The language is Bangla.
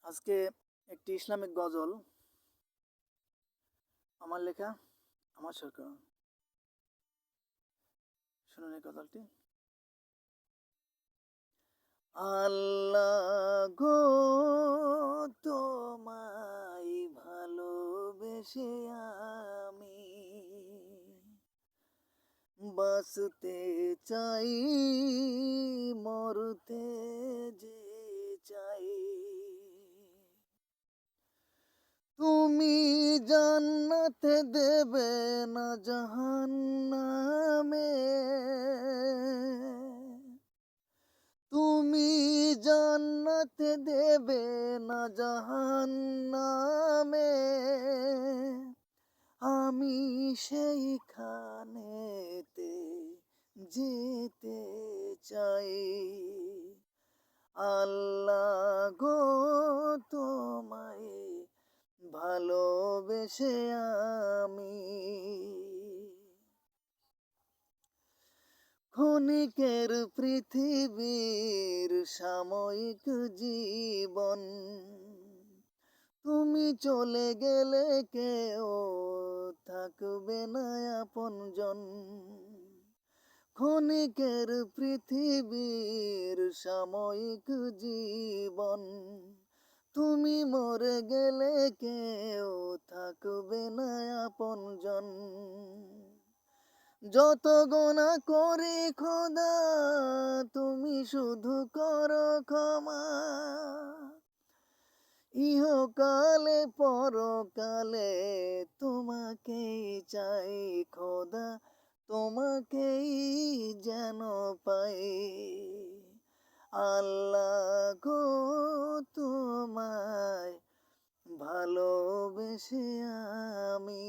আজকে একটি ইসলামিক গজল আমার লেখা, আমার সরকার। শুনুন এই গজলটি। আল্লাহ গো, তোমায় ভালোবেসে আমি বাঁচতে চাই, মরতে যে চাই। তুমি জান্নাতে দেবে না জাহান্নামে, তুমি জান্নাতে দেবে না জাহান্নামে, আমি সেইখানেতে যেতে চাই। আল্লাহ গো, তোমায় ভালোবেসে আমি ক্ষণিকের পৃথিবীর সাময়িক জীবন, তুমি চলে গেলে কেউ থাকবে না আপনজন। ক্ষণিকের পৃথিবীর সাময়িক জীবন, তুমি মরে গেলে কেউ থাকবে না আপনজন। যত গোনা করি খোদা, তুমি শুধু করো ক্ষমা। ইহকালে পরকালে তোমাকেই চাই খোদা, তোমাকেই যেন পাই। আল্লাহ গো, তোমায় ভালোবেসে আমি